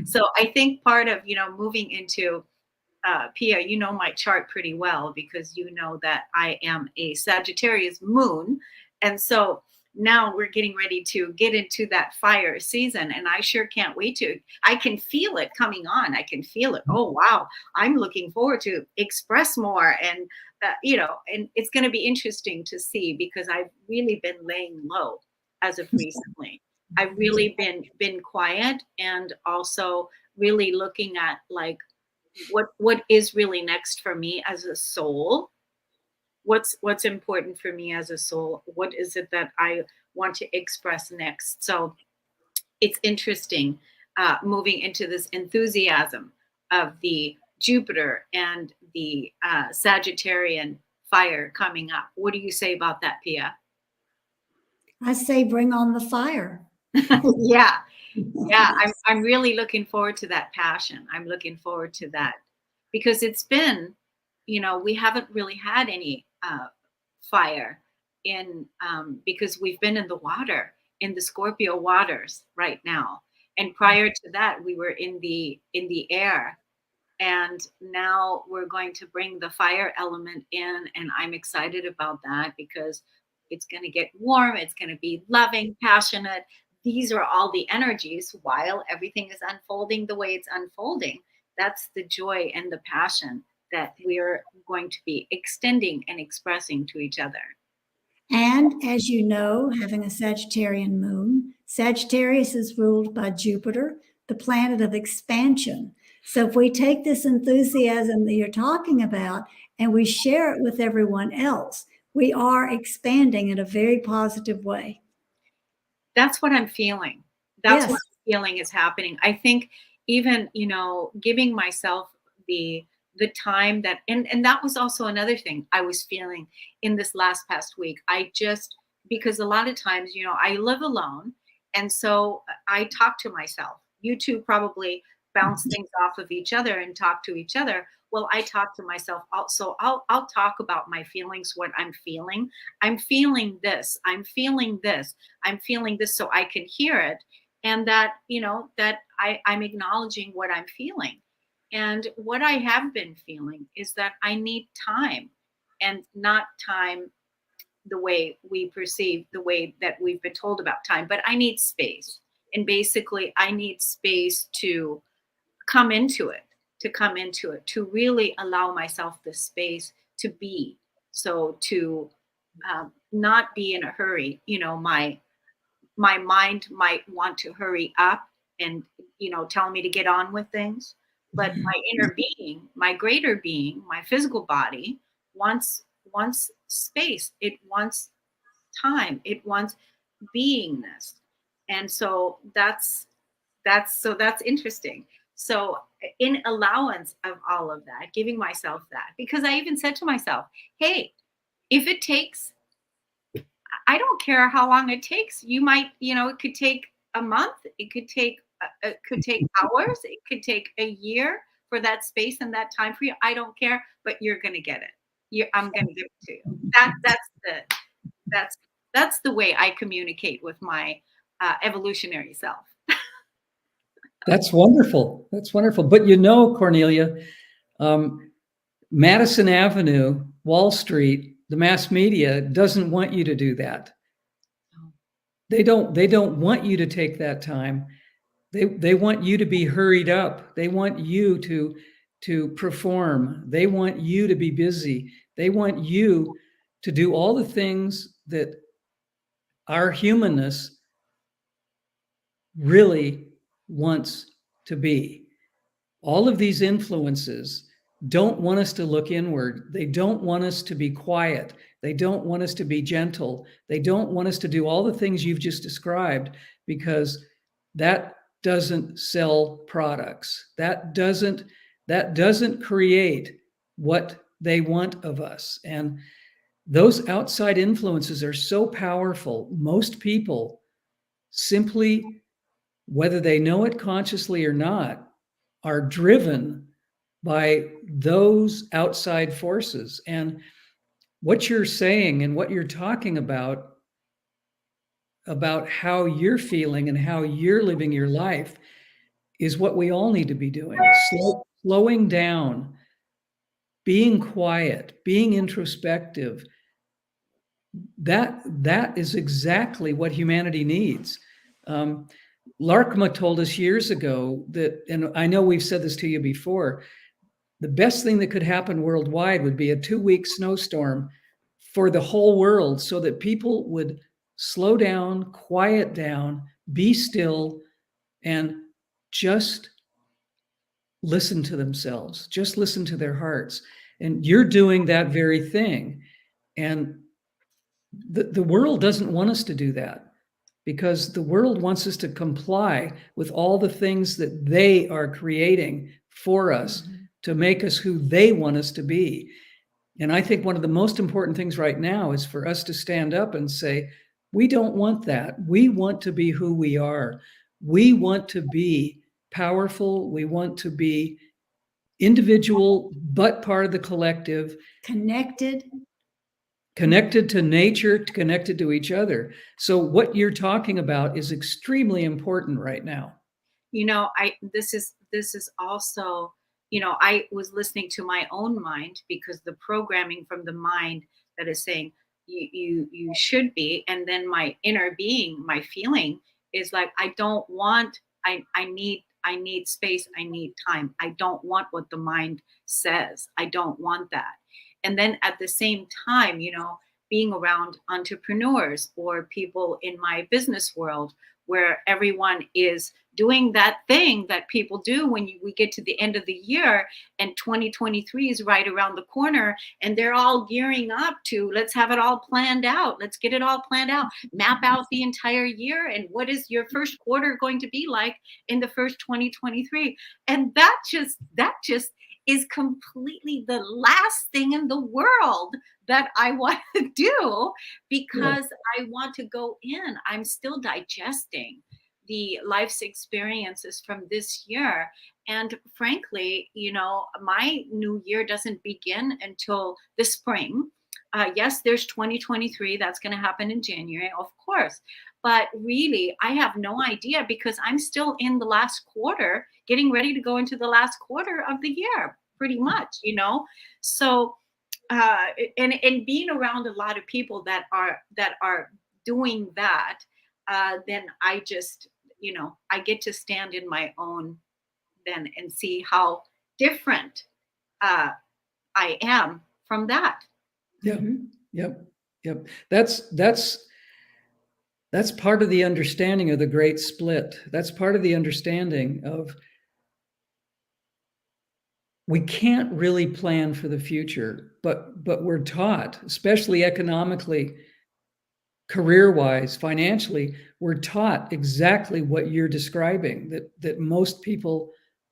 So I think part of, moving into Pia, you know my chart pretty well, because you know that I am a Sagittarius moon. And so now we're getting ready to get into that fire season. And I sure can't wait I can feel it coming on. I can feel it. Oh, wow. I'm looking forward to express more. And, and it's going to be interesting to see, because I've really been laying low as of recently. I've really been quiet, and also really looking at like, what is really next for me as a soul. What's important for me as a soul? What is it that I want to express next? So it's interesting, moving into this enthusiasm of the Jupiter and the Sagittarian fire coming up. What do you say about that, Pia? I say bring on the fire. Yeah. I'm really looking forward to that passion. I'm looking forward to that, because it's been, we haven't really had any fire in, because we've been in the water, in the Scorpio waters right now. And prior to that, we were in the air. And now we're going to bring the fire element in. And I'm excited about that, because it's going to get warm. It's going to be loving, passionate. These are all the energies while everything is unfolding the way it's unfolding. That's the joy and the passion that we're going to be extending and expressing to each other. And as you know, having a Sagittarian moon, Sagittarius is ruled by Jupiter, the planet of expansion. So if we take this enthusiasm that you're talking about and we share it with everyone else, we are expanding in a very positive way. That's what I'm feeling. That's what I'm feeling is happening. I think even, giving myself the time that, and that was also another thing I was feeling in this past week. Because a lot of times, I live alone. And so I talk to myself. You two probably bounce things off of each other and talk to each other. Well, I talk to myself also. I'll talk about my feelings, what I'm feeling. I'm feeling this. I'm feeling this. I'm feeling this, so I can hear it. And that, that I'm acknowledging what I'm feeling. And what I have been feeling is that I need time, and not time the way we perceive, the way that we've been told about time, but I need space. And basically I need space to come into it, to really allow myself the space to be. So to not be in a hurry. My mind might want to hurry up and tell me to get on with things, but my inner being, my greater being, my physical body wants space. It wants time. It wants beingness. And so that's interesting. So in allowance of all of that, giving myself that, because I even said to myself, hey, if it takes, I don't care how long it takes. You might, it could take a month. It could take hours. It could take a year for that space and that time for you. I don't care, but you're going to get it. I'm going to give it to you. That's the way I communicate with my evolutionary self. That's wonderful. That's wonderful. But Cornelia, Madison Avenue, Wall Street, the mass media doesn't want you to do that. They don't want you to take that time. They want you to be hurried up. They want you to perform. They want you to be busy. They want you to do all the things that our humanness really wants to be. All of these influences don't want us to look inward. They don't want us to be quiet. They don't want us to be gentle. They don't want us to do all the things you've just described, because that doesn't sell products. That doesn't create what they want of us. And those outside influences are so powerful. Most people simply, whether they know it consciously or not, are driven by those outside forces. And what you're saying and what you're talking about how you're feeling and how you're living your life is what we all need to be doing. Slowing down, being quiet, being introspective. That is exactly what humanity needs. Larkma told us years ago that, and I know we've said this to you before, the best thing that could happen worldwide would be a 2-week snowstorm for the whole world, so that people would slow down, quiet down, be still, and just listen to themselves, just listen to their hearts. And you're doing that very thing. And the world doesn't want us to do that, because the world wants us to comply with all the things that they are creating for us to make us who they want us to be. And I think one of the most important things right now is for us to stand up and say, we don't want that. We want to be who we are. We want to be powerful. We want to be individual, but part of the collective. Connected Connected to nature, connected to each other. So what you're talking about is extremely important right now. This is also, I was listening to my own mind, because the programming from the mind that is saying you should be, and then my inner being, my feeling is like, I don't want, I need space, I need time. I don't want what the mind says. I don't want that. And then at the same time, being around entrepreneurs or people in my business world, where everyone is doing that thing that people do when we get to the end of the year, and 2023 is right around the corner, and they're all gearing up to, let's have it all planned out. Let's get it all planned out, map out the entire year. And what is your first quarter going to be like in the first 2023? And that just is completely the last thing in the world that I want to do, because I want to go in. I'm still digesting the life's experiences from this year. And frankly, my new year doesn't begin until the spring. Yes, there's 2023. That's going to happen in January, of course. But really, I have no idea, because I'm still in the last quarter, getting ready to go into the last quarter of the year, pretty much, So, and being around a lot of people that are doing that, then I just, I get to stand in my own then and see how different I am from that. Yeah. Yep. Yep. That's part of the understanding of the great split. That's part of the understanding of we can't really plan for the future, but we're taught, especially economically, career-wise, financially, we're taught exactly what you're describing that most people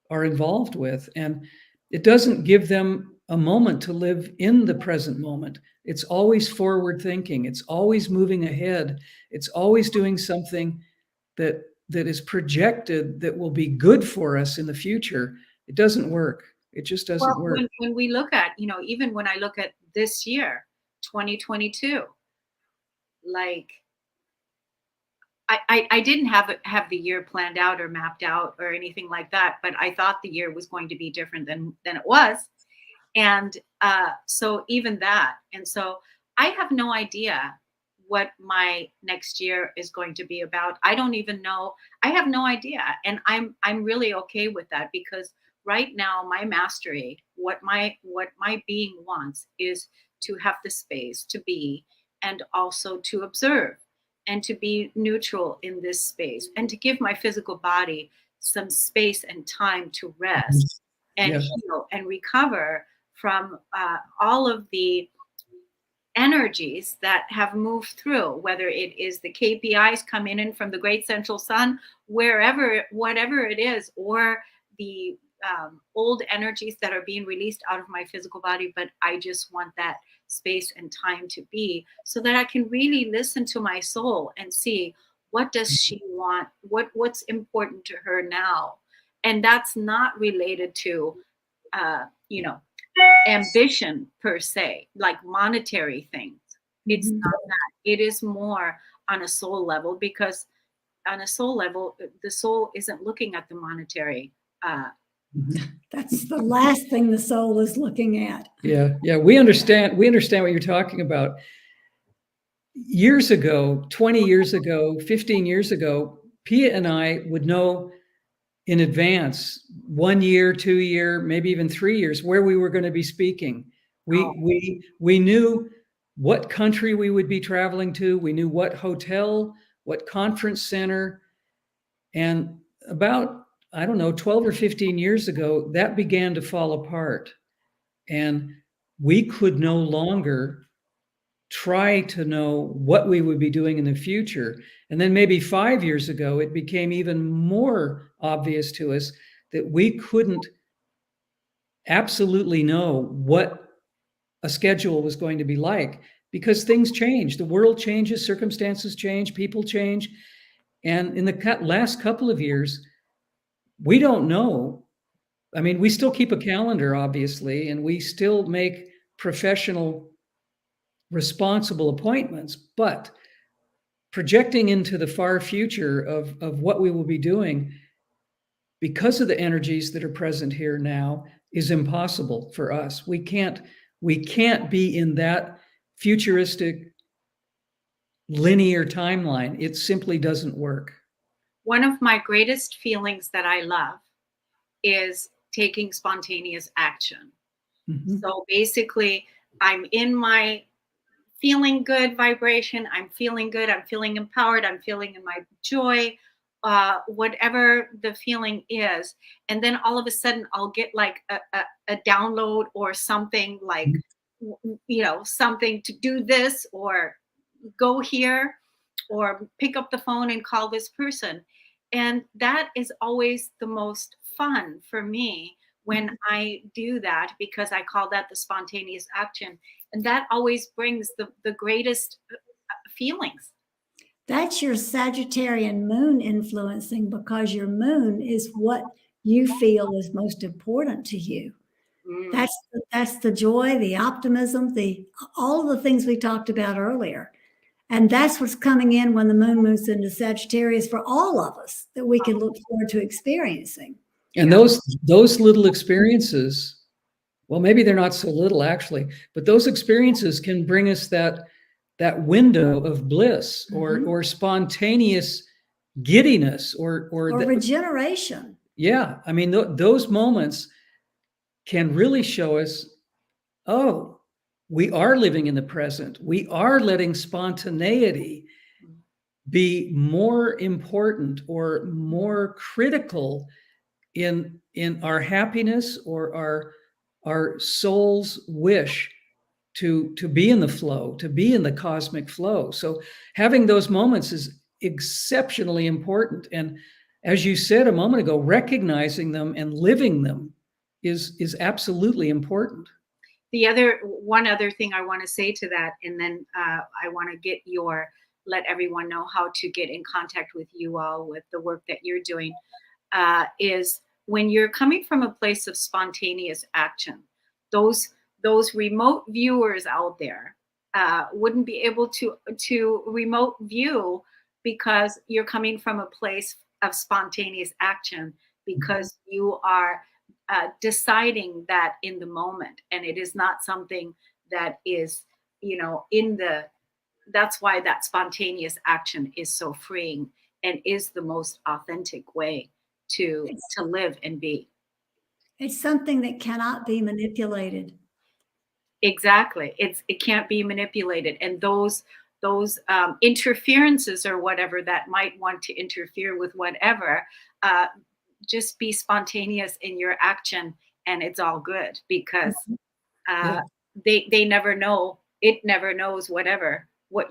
are involved with. And it doesn't give them a moment to live in the present moment. It's always forward thinking. It's always moving ahead. It's always doing something that is projected that will be good for us in the future. It doesn't work. It just doesn't Well, work. when we look at, even when I look at this year, 2022, like I didn't have the year planned out or mapped out or anything like that, but I thought the year was going to be different than it was. And so even that, and so I have no idea what my next year is going to be about. I don't even know. I have no idea, and I'm really okay with that, because right now my mastery, what my being wants, is to have the space to be, and also to observe, and to be neutral in this space, and to give my physical body some space and time to rest and Yeah. heal and recover from all of the energies that have moved through, whether it is the KPIs coming in from the great central sun, whatever it is, or the old energies that are being released out of my physical body. But I just want that space and time to be, so that I can really listen to my soul and see, what does she want, what's important to her now. And that's not related to ambition per se, like monetary things. It's not that. It is more on a soul level, because on a soul level, the soul isn't looking at the monetary. That's the last thing the soul is looking at. Yeah. We understand what you're talking about. Years ago, 20 years ago, 15 years ago, Pia and I would know in advance, 1 year, 2 year, maybe even 3 years, where we were going to be speaking. We knew what country we would be traveling to. We knew what hotel, what conference center. And about, I don't know, 12 or 15 years ago, that began to fall apart. And we could no longer try to know what we would be doing in the future. And then maybe 5 years ago, it became even more obvious to us that we couldn't absolutely know what a schedule was going to be like, because things change. The world changes, circumstances change, people change. And in the last couple of years, we don't know. I mean, we still keep a calendar, obviously, and we still make professional, responsible appointments, but projecting into the far future of what we will be doing, because of the energies that are present here now, is impossible for us. We can't be in that futuristic linear timeline. It simply doesn't work. One of my greatest feelings that I love is taking spontaneous action. So basically, I'm in my feeling good vibration. I'm feeling good. I'm feeling empowered. I'm feeling in my joy, whatever the feeling is. And then all of a sudden, I'll get like a download or something, like, something to do this, or go here, or pick up the phone and call this person. And that is always the most fun for me when I do that, because I call that the spontaneous action. And that always brings the greatest feelings. That's your Sagittarian moon influencing, because your moon is what you feel is most important to you. That's the joy, the optimism, all of the things we talked about earlier. And that's what's coming in when the moon moves into Sagittarius for all of us, that we can look forward to experiencing. And those little experiences, well, maybe they're not so little actually, but those experiences can bring us that window of bliss, or spontaneous giddiness, or regeneration. Yeah. I mean, those moments can really show us, oh, we are living in the present. We are letting spontaneity be more important or more critical in our happiness or our soul's wish to be in the flow, to be in the cosmic flow. So having those moments is exceptionally important. And as you said a moment ago, recognizing them and living them is absolutely important. One other thing I want to say to that, and then I want to let everyone know how to get in contact with you all with the work that you're doing, is when you're coming from a place of spontaneous action, those remote viewers out there wouldn't be able to remote view, because you're coming from a place of spontaneous action, because you are deciding that in the moment, and it is not something that is, that's why that spontaneous action is so freeing and is the most authentic way to live and be. It's something that cannot be manipulated. Exactly. It can't be manipulated. And those interferences or whatever that might want to interfere with whatever, just be spontaneous in your action, and it's all good, because Yeah. they never know. It never knows what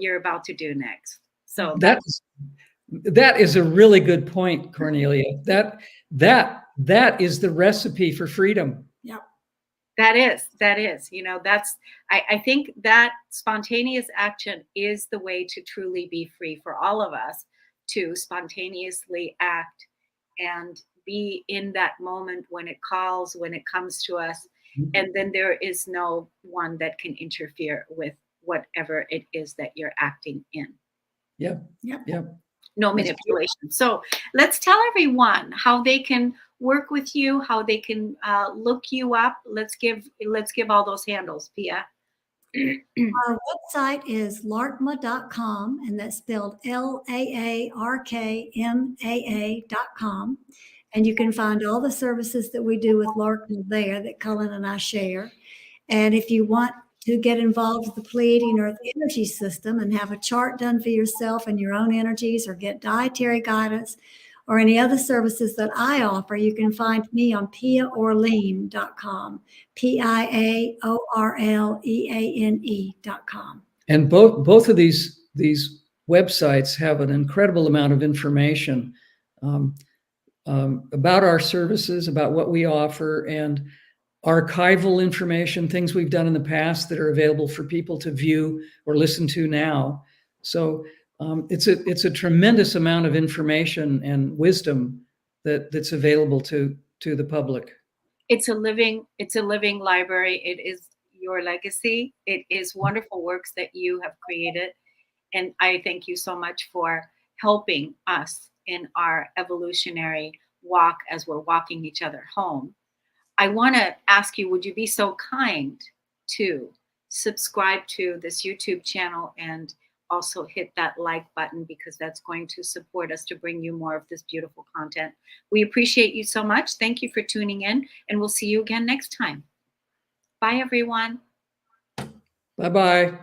you're about to do next. So That is a really good point, Cornelia. That is the recipe for freedom. Yep. that is, I think that spontaneous action is the way to truly be free for all of us, to spontaneously act and be in that moment when it calls, when it comes to us. And then there is no one that can interfere with whatever it is that you're acting in. Yeah. Yep. Yeah. No manipulation. So let's tell everyone how they can work with you, how they can look you up. Let's give all those handles, Pia. Our website is larkma.com, and that's spelled LAARKMAA.com. And you can find all the services that we do with Larkma there that Cullen and I share. And if you want to get involved with the Pleiadian Earth energy system and have a chart done for yourself and your own energies, or get dietary guidance, or any other services that I offer, you can find me on piaorleane.com, PIAORLEANE.com. And both of these websites have an incredible amount of information about our services, about what we offer, and archival information, things we've done in the past that are available for people to view or listen to now. So it's a tremendous amount of information and wisdom that's available to the public. It's a living library. It is your legacy. It is wonderful works that you have created. And I thank you so much for helping us in our evolutionary walk as we're walking each other home. I want to ask you, would you be so kind to subscribe to this YouTube channel and also hit that like button, because that's going to support us to bring you more of this beautiful content. We appreciate you so much. Thank you for tuning in, and we'll see you again next time. Bye, everyone. Bye-bye.